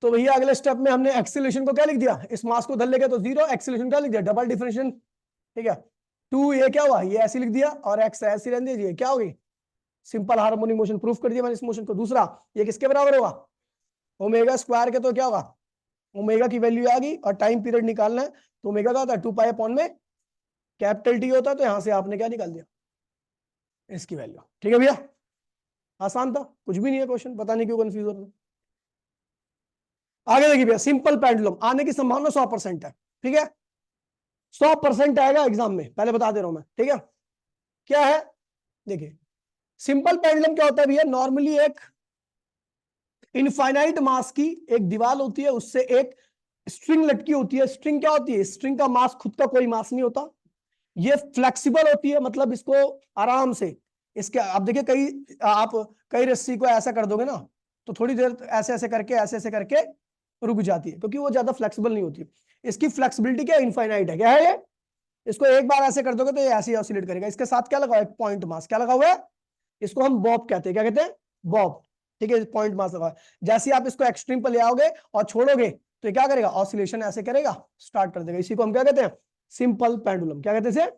तो भैया अगले स्टेप में हमने एक्सेलरेशन को क्या लिख दिया, इस मास को धर लेके तो 0, एक्सेलरेशन क्या लिख दिया, डबल डिफरेंशिएशन। ठीक है, 2 ये क्या हुआ, ये ऐसे लिख दिया, और x ऐसी रहने दीजिए, क्या होगी सिंपल हार्मोनिक मोशन। प्रूफ कर दिया मैंने इस मोशन को। दूसरा, ये किसके बराबर होगा, ओमेगा स्क्वायर के, तो क्या होगा, ओमेगा की वैल्यू आ गई, और टाइम पीरियड निकालना है तो ओमेगा का होता है 2 पाई अपॉन में कैपिटल टी होता है, तो यहां से आपने क्या निकाल दिया, इसकी वैल्यू। ठीक है भैया, आसान था, कुछ भी नहीं है क्वेश्चन, पता नहीं क्यों कंफ्यूज हो रहे हैं। आगे देखिए भैया, सिंपल पेंडुलम आने की संभावना 100% है। ठीक है, 100% आएगा एग्जाम में, पहले बता दे रहा हूं मैं। ठीक है, क्या है देखिए, सिंपल पेंडुलम क्या होता है भैया, नॉर्मली एक इनफाइनाइट मास की एक दीवार होती है, उससे एक स्ट्रिंग लटकी होती है। स्ट्रिंग क्या होती है, स्ट्रिंग का मास खुद का कोई मास नहीं होता, ये फ्लेक्सिबल होती है, मतलब इसको आराम से इसके, आप देखिए आप कई रस्सी को ऐसा कर दोगे ना तो थोड़ी देर ऐसे ऐसे करके रुक जाती है, क्योंकि वो ज्यादा फ्लेक्सिबल नहीं होती। इसकी फ्लेक्सिबिलिटी क्या, इनफाइनाइट है, क्या है ये, इसको एक बार ऐसे कर दोगे तो ये ऐसे ही ऑसिलेट करेगा। इसके साथ क्या लगा हुआ है, पॉइंट मास, क्या लगा हुआ है, इसको हम बॉब कहते हैं, क्या कहते हैं, बॉब। ठीक है, पॉइंट मास लगा। जैसे आप इसको एक्सट्रीम पर ले आओगे और छोड़ोगे तो क्या करेगा, ऑसिलेशन ऐसे करेगा, स्टार्ट कर देगा। इसी को हम क्या कहते हैं, सिंपल पेंडुलम। क्या कहते हैं,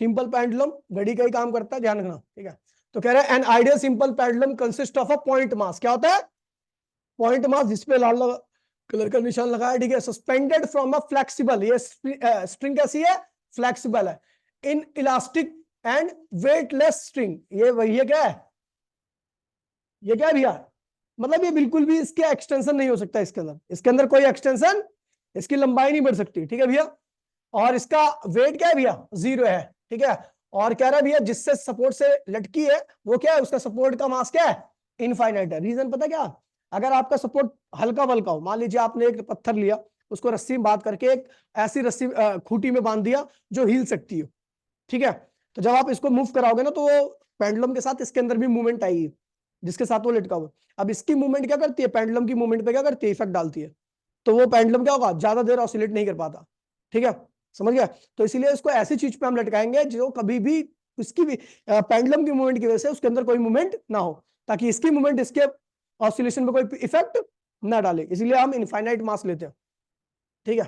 सिंपल पेंडुलम। घड़ी का ही काम करता है, ध्यान रखना। ठीक है, तो कह रहे हैं an ideal simple pendulum consist of a point mass. क्या होता है, पॉइंट मास, जिसपे लाल कलर का निशान लगाया। ठीक है, सस्पेंडेड फ्रॉम अ फ्लेक्सिबल, ये स्ट्रिंग कैसी है, फ्लेक्सिबल है, in elastic and weightless string. ये वही है, क्या है, ये क्या है भैया, मतलब ये बिल्कुल भी इसके एक्सटेंशन नहीं हो सकता, इसके अंदर कोई एक्सटेंशन, इसकी लंबाई नहीं बढ़ सकती। ठीक है भैया, और इसका वेट क्या है भैया 0 है, ठीक है। और कह रहा है भैया जिससे सपोर्ट से लटकी है वो क्या है, उसका सपोर्ट का मास क्या है, इनफाइनाइट है। रीजन पता क्या, अगर आपका सपोर्ट हल्का वल्का हो, मान लीजिए आपने एक पत्थर लिया, उसको रस्सी में बांध करके एक ऐसी रस्सी खूंटी में बांध दिया जो हिल सकती हो, ठीक है। तो जब आप इसको मूव कराओगे ना तो वो पेंडुलम के साथ इसके अंदर भी मूवमेंट आएगी जिसके साथ वो लटका हुआ। अब इसकी मूवमेंट क्या करती है, पेंडुलम की मूवमेंट पे क्या करती है, इफेक्ट डालती है। तो वो पेंडुलम क्या होगा, ज्यादा देर ऑसिलेट नहीं कर पाता, ठीक है, समझ गया। तो इसीलिए इसको ऐसी चीज पे हम लटकाएंगे जो कभी भी उसकी भी पेंडुलम की मूवमेंट की वजह से उसके अंदर कोई मूवमेंट ना हो, ताकि इसकी मूवमेंट इसके ऑसिलेशन में कोई इफेक्ट ना डाले। इसलिए हम इनफाइनाइट मास लेते हैं, ठीक है।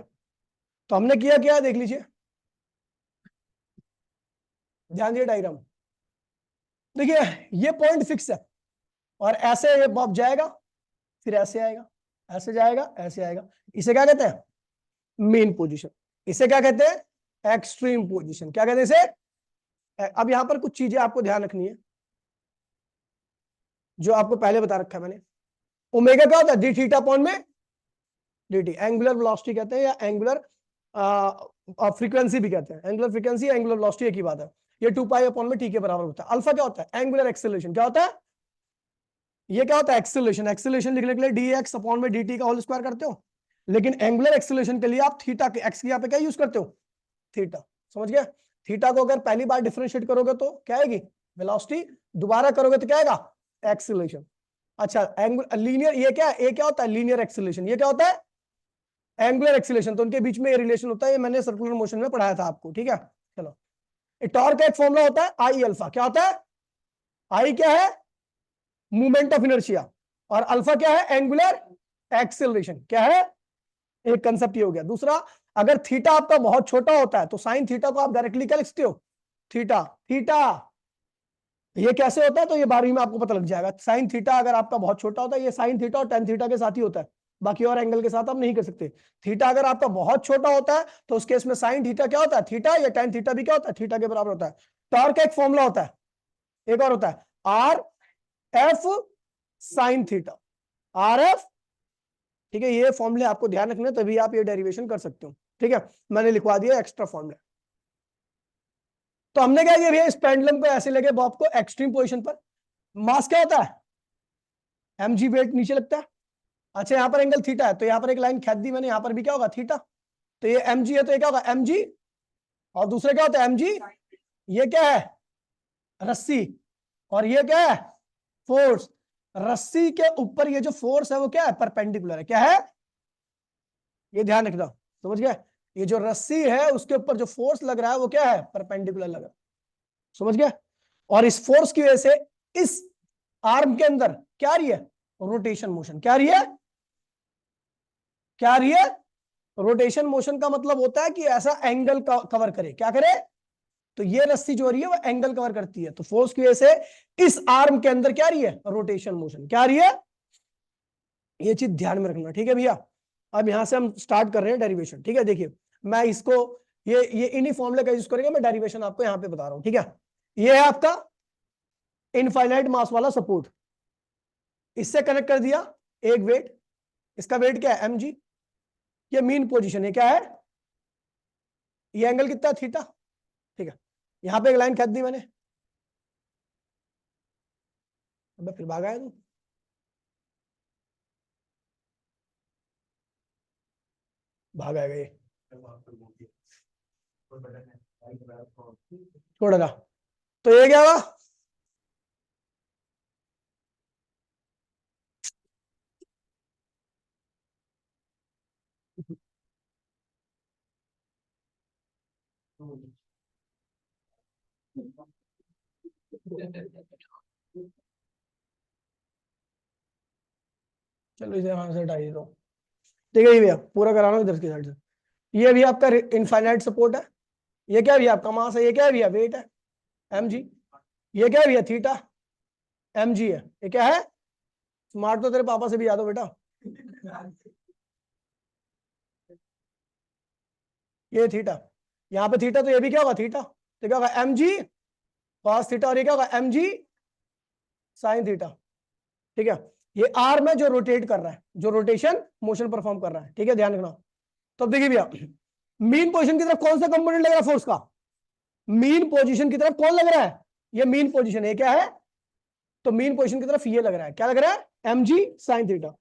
तो हमने किया क्या देख लीजिए, ध्यान दिए डायग्राम। देखिए ये पॉइंट फिक्स है और ऐसे ये बॉब जाएगा, फिर ऐसे आएगा, ऐसे जाएगा, ऐसे आएगा। इसे क्या कहते हैं, मेन पोजीशन। इसे क्या कहते हैं, एक्सट्रीम पोजीशन। क्या कहते हैं इसे। अब यहां पर कुछ चीजें आपको ध्यान रखनी है जो आपको पहले बता रखा है मैंने। ओमेगा क्या होता है, डी थीटा अपॉन में dt, एंगुलर वेलोसिटी कहते हैं या एंगुलर फ्रीक्वेंसी भी कहते हैं। एंगुलर फ्रीक्वेंसी एंगुलर वेलोसिटी एक ही बात है। ये 2 पाई अपॉन में टी के बराबर होता है। अल्फा क्या होता है, एंगुलर एक्सेलरेशन। क्या होता है, ये क्या होता है, एक्सेलरेशन। एक्सेलरेशन लिखने के लिए dx अपॉन में dt का होल स्क्वायर करते हो, लेकिन एंगुलर एक्सेलरेशन के लिए आप थीटा के एक्स की यहाँ पे क्या यूज करते हो, थीटा। समझ गया। थीटा को अगर पहली बार डिफरेंशिएट करोगे तो क्या आएगी, वेलोसिटी। दोबारा करोगे तो क्या आएगा, एक्सेलरेशन। अच्छा एंगुलर लीनियर, ये क्या है, ये क्या होता है, लीनियर एक्सेलरेशन। ये क्या होता है, एंगुलर एक्सीलरेशन। तो उनके बीच में ये रिलेशन होता है, ये मैंने सर्कुलर मोशन में पढ़ाया था आपको, ठीक है। चलो टॉर्क का एक फॉर्मूला होता है आई अल्फा। क्या होता है, आई क्या है, मूवमेंट ऑफ इनर्शिया, और अल्फा क्या है, एंगुलर एक्सेलरेशन। क्या है, एक कंसेप्ट ये हो गया। दूसरा, अगर थीटा आपका बहुत छोटा होता है तो साइन थीटा को आप डायरेक्टली क्या लिखते हो, थीटा। थीटा ये कैसे होता है, तो ये 12वीं में आपको पता लग जाएगा। साइन थीटा अगर आपका बहुत छोटा होता है, ये साइन थीटा और टेन थीटा के साथ ही होता है, बाकी और एंगल के साथ आप नहीं कर सकते। थीटा अगर आपका बहुत छोटा होता है तो उस केस में साइन थीटा क्या होता है, थीटा, या टेन थीटा भी क्या होता है, थीटा के बराबर होता है। टॉर्क का एक फॉर्मूला होता है, एक और होता है R F sine theta, R F, ठीक है। ये फॉर्मूले आपको ध्यान रखने, तभी आप ये डेरिवेशन कर सकते हो, ठीक है। मैंने लिखवा दिया एक्स्ट्रा फॉर्मूला। तो हमने क्या किया भैया, इस पेंडुलम को ऐसे लगे बॉब को एक्सट्रीम पोजीशन पर। मास क्या होता है, mg, वेट नीचे लगता है। अच्छा यहाँ पर एंगल थीटा है तो यहाँ पर एक लाइन खींच दी मैंने, यहाँ पर भी क्या होगा, थीटा। तो ये mg है तो ये क्या होगा, mg। और दूसरा क्या होता है mg, ये क्या है, रस्सी, और ये क्या है, फोर्स। रस्सी के ऊपर ये जो फोर्स है वो क्या है, परपेंडिकुलर है। क्या है, ये ध्यान रखना, समझ गए। ये जो रस्सी है उसके ऊपर जो फोर्स लग रहा है वो क्या है, परपेंडिकुलर लग रहा है, समझ गए। और इस फोर्स की वजह से इस आर्म के अंदर क्या आ रही है, रोटेशन मोशन। क्या आ रही है, क्या आ रही है, रोटेशन मोशन का मतलब होता है कि ऐसा एंगल कवर करे। क्या करे, तो ये रस्सी जो हो रही है वो एंगल कवर करती है, तो फोर्स की वजह से इस आर्म के अंदर क्या आ रही है, रोटेशन मोशन। क्या आ रही है, ये चीज ध्यान में रखना, ठीक है भैया। अब यहां से हम स्टार्ट कर रहे हैं डेरिवेशन, ठीक है। देखिए मैं इसको ये इन्हीं फॉर्मूले का यूज करेंगे, मैं डेरिवेशन आपको यहां पे बता रहा हूं, ठीक है। ये है आपका इनफाइनाइट मास वाला सपोर्ट, इससे कनेक्ट कर दिया एक वेट, इसका वेट क्या है mg। ये मीन पोजीशन है, क्या है, ये एंगल कितना है, थीटा, ठीक है। यहां पे एक लाइन खींच दी मैंने, अब फिर भागा है तू, भागा है ये, छोड़ेगा। तो ये क्या हुआ, चलो इसे वहां से हटा ही दो, ठीक है। ये भैया पूरा कराना इधर की साइड से। ये भी आपका इनफाइनाइट सपोर्ट है। ये क्या है भैया, आपका मास है। ये क्या है भैया, वेट है mg। ये क्या है भैया, थीटा, mg है। ये क्या है, स्मार्ट तो तेरे पापा से भी याद हो बेटा। ये थीटा, यहाँ पे थीटा, तो ये भी क्या होगा, थीटा। तो क्या होगा mg cos थीटा, और ये क्या होगा mg sin थीटा, ठीक है। ये आर्म है जो रोटेट कर रहा है, जो रोटेशन मोशन परफॉर्म कर रहा है, ठीक है, ध्यान रखना। तो अब देखिए भैया, मीन पोजीशन की तरफ कौन सा कंपोनेंट लग रहा है फोर्स का? मीन पोजीशन की तरफ कौन लग रहा है? ये मीन पोजीशन है, क्या है? तो मीन पोजीशन की तरफ ये लग रहा है, क्या लग रहा है? mg sin theta.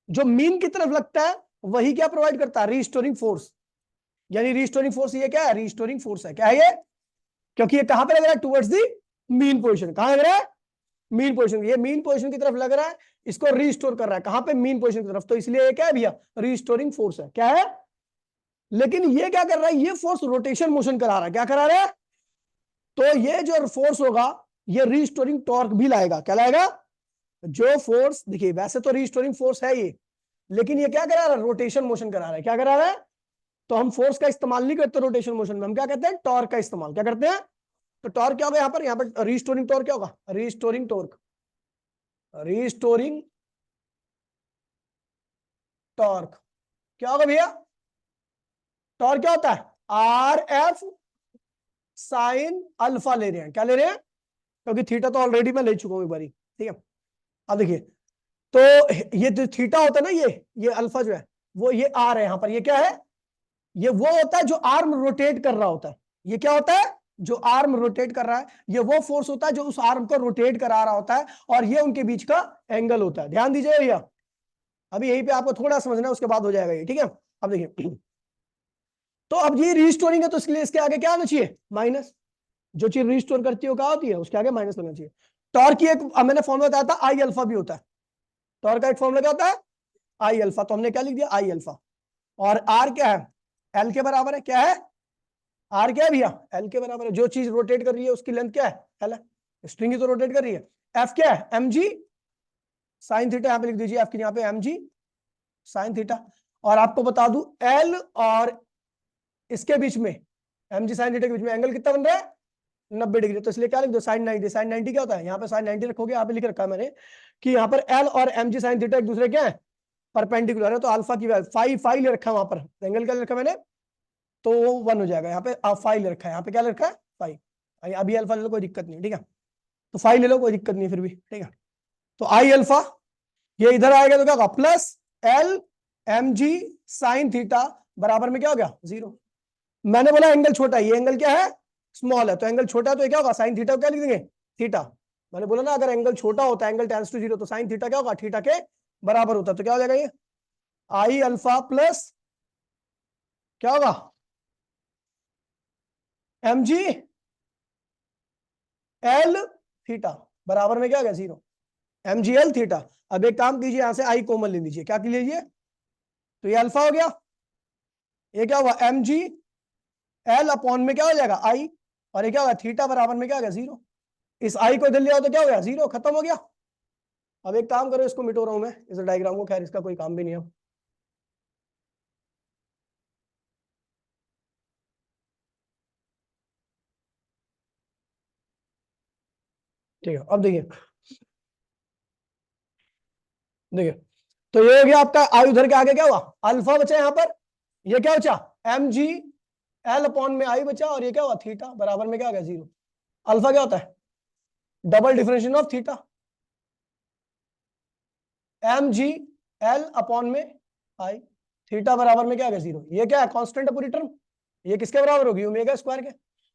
जो मीन की तरफ लगता है वही क्या प्रोवाइड करता है? Restoring force. यानी रीस्टोरिंग फोर्स ये क्या है? रीस्टोरिंग फोर्स है। क्या है ये? क्योंकि ये कहां पे लग रहा है? Towards the mean position. कहां लग रहा है? Mean position. ये मीन पोजीशन की तरफ लग रहा है, इसको रीस्टोर कर रहा है। कहां पे? मीन पोजीशन की तरफ। तो इसलिए ये क्या है भैया? रीस्टोरिंग फोर्स है। क्या है? लेकिन ये क्या कर रहा है? ये फोर्स रोटेशन मोशन करा रहा है। क्या करा रहा है? तो ये जो फोर्स होगा ये रीस्टोरिंग टॉर्क भी लाएगा। क्या लाएगा? जो फोर्स, देखिए वैसे तो रीस्टोरिंग फोर्स है ये, लेकिन ये क्या करा रहा है? रोटेशन मोशन करा रहा है। क्या करा रहा है? तो हम फोर्स का इस्तेमाल नहीं करते रोटेशन मोशन में, हम क्या कहते हैं? टॉर्क का इस्तेमाल। क्या करते हैं? तो टॉर्क क्या होगा यहाँ पर रीस्टोरिंग टॉर्क क्या होगा? रीस्टोरिंग टॉर्क, रीस्टोरिंग टॉर्क क्या होगा भैया? टॉर्क क्या होता है? आर एफ साइन अल्फा ले रहे हैं। क्या ले रहे हैं? क्योंकि थीटा तो ऑलरेडी मैं ले चुका हूं एक बारी, ठीक है। अब देखिए, तो ये जो थीटा होता है ना, ये अल्फा जो है वो ये आर है। यहां पर ये क्या है? ये वो होता है जो आर्म रोटेट कर रहा होता है। ये क्या होता है? जो आर्म रोटेट कर रहा है, ये वो फोर्स होता है जो उस आर्म को रोटेट करा रहा होता है, और ये उनके बीच का एंगल होता है। ध्यान दीजिए भैया, अभी यहीं पे आपको थोड़ा समझना है, उसके बाद हो जाएगा ये, ठीक है। अब देखिए, तो अब ये रिस्टोरिंग है, तो इसके लिए इसके आगे क्या आना चाहिए? माइनस। जो चीज रिस्टोर करती है क्या होती है? उसके आगे माइनस लगना चाहिए। टॉर्क की एक मैंने फॉर्मूला बताया था, आई अल्फा भी होता है। टॉर्क का एक फॉर्मूला क्या होता है? आई अल्फा। तो हमने क्या लिख दिया? आई अल्फा। और आर क्या है? एल के बराबर है। क्या है? आर क्या है भैया? एल के बराबर है। जो चीज रोटेट कर रही है उसकी लेंथ क्या है? एल है। स्ट्रिंग ही तो रोटेट कर रही है। एफ क्या है? M g sine theta. यहां पे लिख दीजिए एफ की, यहां पे एम जी साइन थीटा। और आपको बता दूं, एल और इसके बीच में, एम जी साइन थीटा के बीच में एंगल कितना बन रहा है? 90 डिग्री। तो इसलिए क्या लिख दो? साइन 90। साइन 90 क्या होता है? यहाँ पे साइन 90 रखोगे, यहाँ पे लिख रखा है मैंने कि यहाँ पर एल और एम जी साइन थीटा एक दूसरे क्या है? परपेंडिकुलर है। तो अल्फा की वैल्यू फाइव फाइव ले रखा है, वहां पर एंगल क्या ले रखा है मैंने? तो वो 1 हो जाएगा। यहाँ पे फाइव ले रखा है, यहाँ पे क्या ले रखा है? फाइव। अभी अल्फा ले लो, कोई दिक्कत नहीं, ठीक है। तो फाइव ले लो, कोई दिक्कत नहीं फिर भी, ठीक है। तो आई अल्फा ये इधर आएगा तो क्या होगा? Plus l m g sine theta बराबर में क्या हो गया? 0। मैंने बोला एंगल छोटा है, ये एंगल क्या है? स्मॉल है। तो एंगल छोटा है तो ये क्या होगा? साइन थीटा को क्या लिख देंगे? थीटा। मैंने बोला ना, अगर एंगल छोटा होता है, एंगल टेंड्स टू 0, तो साइन थीटा क्या होगा? थीटा के बराबर होता है। तो क्या हो जाएगा ये? आई अल्फा प्लस क्या होगा? एम जी एल थीटा बराबर में क्या हो गया? 0। M g l theta. अब एक काम कीजिए, यहां से आई कॉमन ले लीजिए। क्या लीजिए? तो ये अल्फा हो गया, ये क्या हुआ? एम जी एल अपॉन में क्या हो जाएगा? आई। और ये क्या होगा? थीटा बराबर में क्या हो गया? 0। इस आई को इधर लिया तो क्या हो गया? 0, खत्म हो गया। अब एक काम करो, इसको मिटो रहा हूं मैं, इस डायग्राम को, खैर इसका कोई काम भी नहीं है। ठीक है, अब देखिए, देखिए तो ये हो गया आपका आई। उधर के आगे क्या हुआ? अल्फा बचा यहां पर। ये क्या बचा? एम जी एल अपॉन में आई बचा, और ये क्या हुआ? थीटा बराबर में क्या हो गया? 0। अल्फा क्या होता है? Double differentiation of theta. M g l upon में आई, थीटा बराबर में क्या आ गया? 0। ये क्या है? कांस्टेंट है पूरी टर्म। ये किसके बराबर होगी? ओमेगा स्क्वायर के।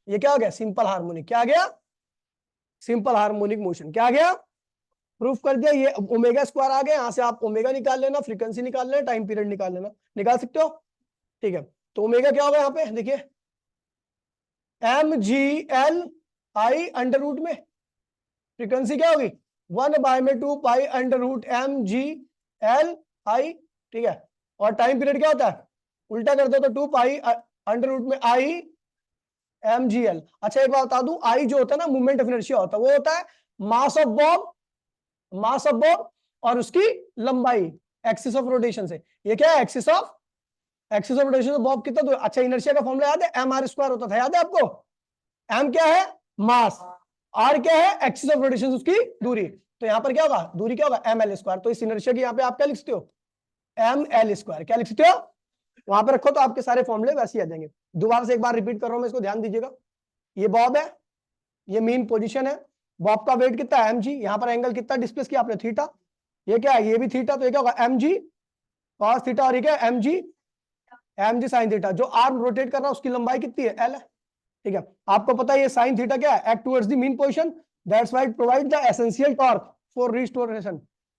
ये क्या आ गया? Simple harmonic. क्या आ गया? Simple harmonic motion. क्या आ गया? प्रूफ कर दिया। ये ओमेगा स्क्वायर आ गया, यहां से आप ओमेगा निकाल लेना, फ्रीक्वेंसी निकाल लेना, टाइम पीरियड निकाल लेना, निकाल सकते हो, ठीक है। तो ओमेगा क्या होगा यहाँ पे? देखिए, m g l I under root में, फ्रीक्वेंसी क्या होगी? 1/2 pi under root m g l I, ठीक है। और टाइम पीरियड क्या होता है? उल्टा कर दो तो 2 पाई अंडर रूट में आई एम जी एल। अच्छा एक बात बता दूं, आई जो होता है ना, मूवमेंट ऑफ इनर्शिया होता है, वो होता है mass of Bob, mass of Bob और उसकी लंबाई एक्सिस ऑफ रोटेशन से। ये क्या है? एक्सिस ऑफ रोटेशन से बॉब कितना दूर। अच्छा, इनर्शिया का फॉर्मूला याद है? एम आर स्क्वायर होता था, याद है आपको? एम क्या है? मास। आर क्या है? एक्सिस ऑफ रोटेशन, उसकी दूरी। तो यहां पर क्या होगा? दूरी क्या होगा? M l square. तो इस इनर्शिया की यहां पे आप क्या लिख सकते हो? M l square. क्या लिख सकते हो? वहां पर रखो तो आपके सारे फॉर्मूले वैसे ही आ जाएंगे। दोबारा से एक बार रिपीट कर रहा हूं मैं, इसको ध्यान दीजिएगा। ये बॉब है, ये मीन पोजीशन है। बॉब का वेट कितना है? M g. यहां पर एंगल कितना डिस्प्लेस किया आपने? थीटा। ये क्या है? ये भी थीटा। तो ये क्या होगा? M g cos theta. और ये क्या है? M g m g sine theta, जो आर्म रोटेट कर रहा है उसकी लंबाई कितनी है, एल है। ठीक है, आपको पता है ये साइन थीटा क्या है, act towards the mean position, that's why it provide the essential torque for restoration.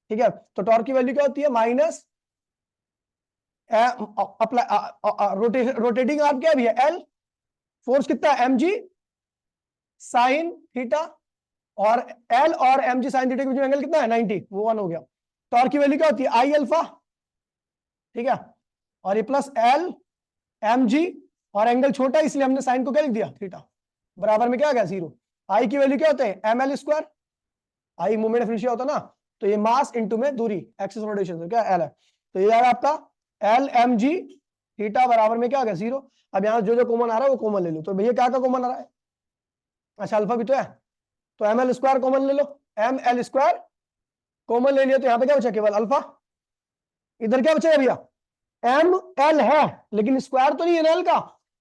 ठीक है, तो टॉर्क की वैल्यू क्या होती है, माइनस रोटेटिंग आर्म क्या है, एल, फोर्स कितना है, एम जी साइन थीटा, और एल और एम जी साइन थीटा के बीच में एंगल कितना है, 90, वो 1 हो गया। टॉर्क की वैल्यू क्या होती है, आई अल्फा, ठीक है, और ये प्लस एल एम जी, और एंगल छोटा इसलिए हमने साइन को क्या लिख दिया, थीटा, बराबर में क्या आ गया, 0। आई की वैल्यू क्या होते हैं, m l square, I moment of inertia होता है ना, तो ये मास इनटू में दूरी, एक्सिस ऑफ रोटेशन, तो क्या एल है, तो ये यार आपका एल एम जी थीटा बराबर में क्या आ गया, 0। अब यहाँ जो जो कॉमन आ रहा है वो कॉमन ले लो, तो भैया क्या का कॉमन आ रहा है, अच्छा अल्फा भी तो है, तो एम एल स्क्वायर कॉमन ले लो, एम एल स्क्वायर कॉमन ले लिया, तो यहाँ पे क्या बचा, केवल अल्फा। इधर क्या बचेगा भैया, एम एल है लेकिन स्क्वायर तो नहीं है ना एल का,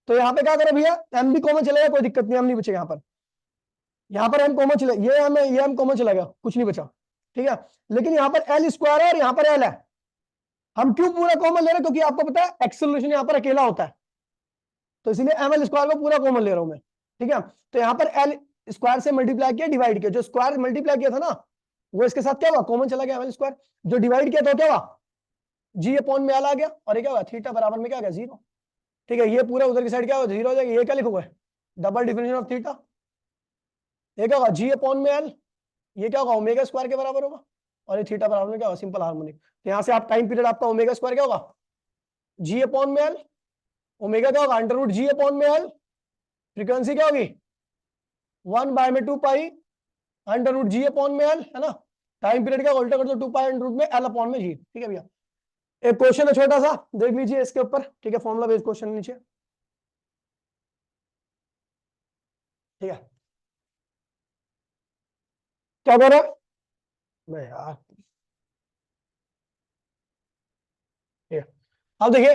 तो यहाँ पे क्या करें भैया, एम भी कॉमन चलेगा, कोई दिक्कत नहीं, एम नहीं बचेगा यहाँ पर एम कॉमन चले, ये एम कॉमन चला गया, कुछ नहीं बचा। ठीक है, लेकिन यहाँ पर एल स्क्वायर है और यहाँ पर एल है, हम क्यों पूरा कॉमन ले रहे हैं, क्योंकि आपको पता है एक्सेलरेशन यहाँ पर अकेला होता है, तो इसलिए एम एल स्क्वायर को पूरा कॉमन ले रहा हूं मैं। ठीक है, तो यहाँ पर एल स्क्वायर से मल्टीप्लाई किया, डिवाइड किया, जो स्क्वायर मल्टीप्लाई किया था ना वो इसके साथ क्या हुआ, कॉमन चला गया, एम एल स्क्वायर, जो डिवाइड किया था क्या हुआ, जी अपॉन में एल आ गया, और ये क्या हुआ, थीटा बराबर में क्या गया, 0। ठीक है, ये पूरा उधर की साइड क्या होगा, 0 हो जाएगा, ये क्या लिखोगे, डबल डिफिनेशन ऑफ थीटा, ये क्या होगा, जी अपॉन में एल, ये क्या होगा, ओमेगा स्क्वायर के बराबर होगा, और ये थीटा बराबर में क्या होगा, सिंपल हार्मोनिक। तो यहाँ से आप टाइम पीरियड आपका ओमेगा स्क्वायर क्या होगा, जी अपॉन में एल, ओमेगा क्या होगा, अंडर रूट जी अपॉन में एल, फ्रीक्वेंसी क्या होगी 1/2 पाई अंडर रूट जी अपॉन में एल, है ना, टाइम पीरियड क्या उल्टा कर दो, 2 पाई अंडर रूट में एल अपॉन में जी। ठीक है भैया, एक क्वेश्चन है छोटा सा, देख लीजिए इसके ऊपर। ठीक है, फॉर्मूला बेस्ड क्वेश्चन नीचे। ठीक है, क्या कह रहे हैं, नहीं यार, ठीक है, अब देखिए,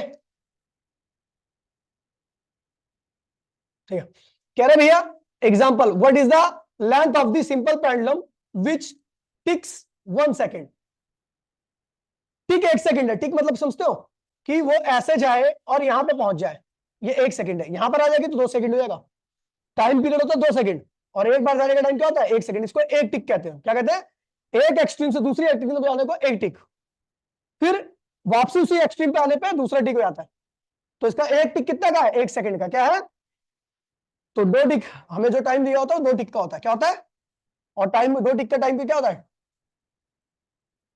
ठीक है, कह रहे भैया example, what is the length of the simple pendulum which ticks 1 second. Tick 1 second है, टिक मतलब समझते हो कि वो ऐसे जाए और यहां पे पहुंच जाए, ये 1 सेकंड है, यहां पर आ जाएगी तो 2 सेकंड हो जाएगा, टाइम पीरियड होता है 2 सेकंड, और एक बार जाने का टाइम क्या होता है, 1 सेकंड, इसको एक टिक कहते हैं, क्या कहते हैं, एक एक्सट्रीम से दूसरी एक्सट्रीम पे जाने को एक टिक, फिर वापसी उसी एक्सट्रीम पे आने पे दूसरा टिक हो जाता है, तो इसका एक टिक कितना का है, 1 सेकंड का, क्या है, तो 2 टिक, हमें जो टाइम दिया होता है 2 टिक का होता है, क्या होता है, और टाइम 2 टिक का टाइम पे क्या होता है,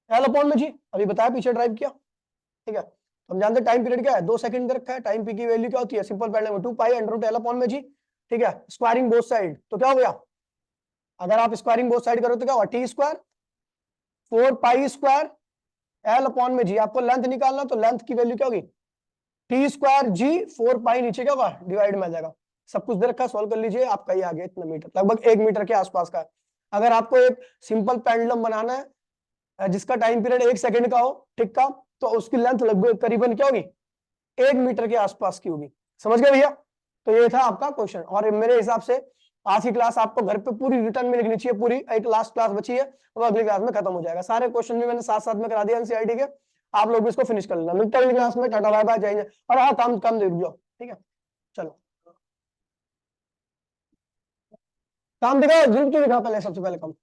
एल अपॉन में जी, अभी बताया पीछे ड्राइव किया। ठीक है, हम जानते हैं टाइम पीरियड क्या है, 2 सेकंड दे रखा है, टाइम पी की वैल्यू क्या होती है, सिंपल पेंडुलम में 2 pi under root l upon में जी। ठीक है, स्क्वायरिंग बोथ साइड, तो क्या हो गया, अगर आप स्क्वायरिंग बोथ साइड करो तो क्या होगा, T square 4 pi square L upon में जी, आपको लेंथ निकालना, तो लेंथ की वैल्यू क्या होगी, टी स्क्वायर जी 4 पाई, नीचे क्या होगा, डिवाइड में आ जाएगा, सब कुछ दे रखा है, सॉल्व कर लीजिए, आपका ये आ गया इतना मीटर, लगभग 1 मीटर के आसपास का है। अगर आपको एक सिंपल पेंडुलम बनाना है जिसका टाइम पीरियड 1 सेकंड का हो, ठीक का, तो उसकी लेंथ लगभग करीबन क्या होगी, 1 मीटर के आसपास की होगी। समझ गए भैया, तो ये था आपका क्वेश्चन, और मेरे हिसाब से आज की क्लास आपको घर पे पूरी रिटर्न में लिखनी चाहिए, पूरी एक लास्ट क्लास बची है, वो अगली क्लास में खत्म हो जाएगा, सारे क्वेश्चन भी मैंने साथ साथ में करा दिया एनसीईआरटी के, आप लोग भी इसको फिनिश कर लेना, मिलते हैं अगली क्लास में, टाटा बाय बाय, जय हिंद। और हाँ, काम काम दे दो, ठीक है, चलो काम दिखाओ, जरूर तो दिखाओ पहले, सबसे पहले काम।